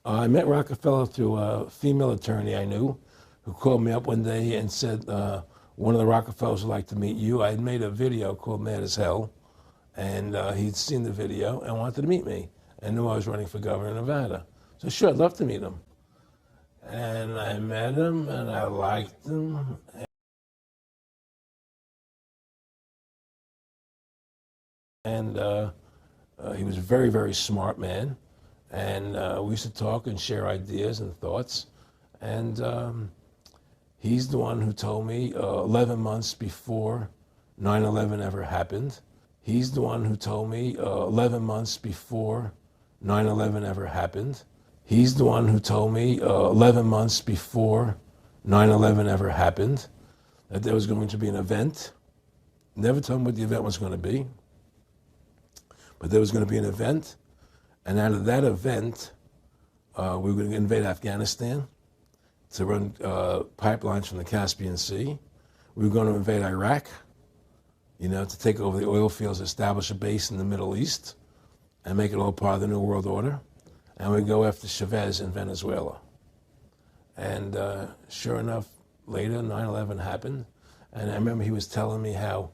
I met Rockefeller through a female attorney I knew who called me up one day and said, one of the Rockefellers would like to meet you. I had made a video called Mad as Hell, and he'd seen the video and wanted to meet me and knew I was running for governor of Nevada. So sure, I'd love to meet him. And I met him and I liked him. And he was a very, very smart man. And we used to talk and share ideas and thoughts. And he's the one who told me 11 months before 9/11 ever happened. He's the one who told me 11 months before 9/11 ever happened. He's the one who told me 11 months before 9/11 ever happened that there was going to be an event. Never told me what the event was going to be, but there was going to be an event. And out of that event, we were going to invade Afghanistan to run pipelines from the Caspian Sea. We were going to invade Iraq, to take over the oil fields, establish a base in the Middle East, and make it all part of the New World Order. And we go after Chavez in Venezuela. And sure enough, later, 9/11 happened. And I remember he was telling me how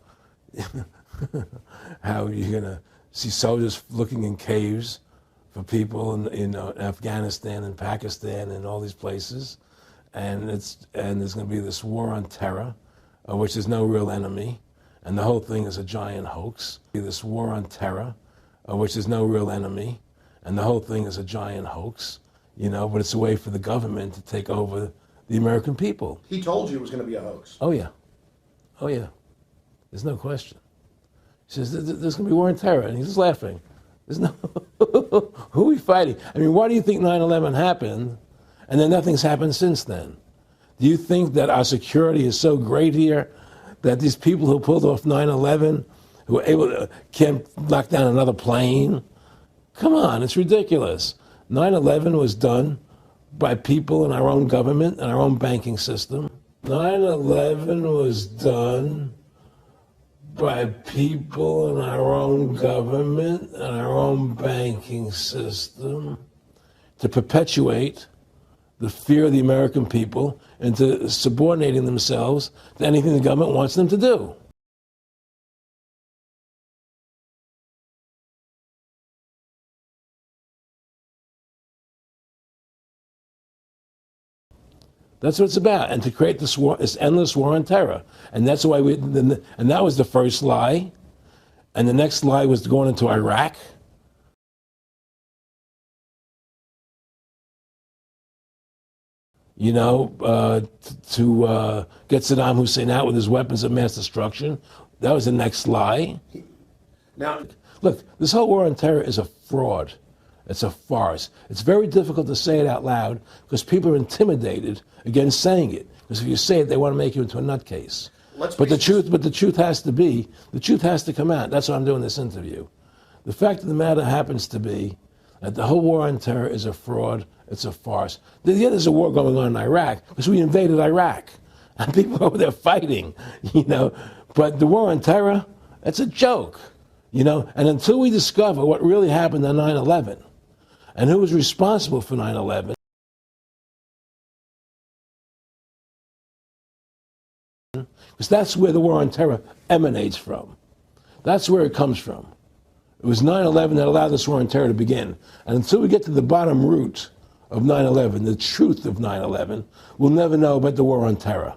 how you're going to see soldiers looking in caves for people in Afghanistan and Pakistan and all these places. And there's going to be this war on terror, which is no real enemy. And the whole thing is a giant hoax. This war on terror, which is no real enemy. And the whole thing is a giant hoax, but it's a way for the government to take over the American people. He told you it was going to be a hoax. Oh, yeah. Oh, yeah. There's no question. He says, there's going to be war on terror. And he's just laughing. There's no, who are we fighting? I mean, why do you think 9/11 happened and then nothing's happened since then? Do you think that our security is so great here that these people who pulled off 9/11, who were able to, can't knock down another plane? Come on, it's ridiculous. 9/11 was done by people in our own government and our own banking system. 9/11 was done by people in our own government and our own banking system to perpetuate the fear of the American people into subordinating themselves to anything the government wants them to do. That's what it's about, and to create this war, this endless war on terror, and that's why and that was the first lie, and the next lie was going into Iraq. To get Saddam Hussein out with his weapons of mass destruction. That was the next lie. Now, look, this whole war on terror is a fraud. It's a farce. It's very difficult to say it out loud because people are intimidated against saying it. Because if you say it, they want to make you into a nutcase. But the truth has to come out. That's why I'm doing this interview. The fact of the matter happens to be that the whole war on terror is a fraud. It's a farce. Yeah, there's a war going on in Iraq because we invaded Iraq. And people over there fighting, But the war on terror, that's a joke, And until we discover what really happened on 9/11, and who was responsible for 9/11? Because that's where the war on terror emanates from. That's where it comes from. It was 9/11 that allowed this war on terror to begin. And until we get to the bottom root of 9/11, the truth of 9/11, we'll never know about the war on terror.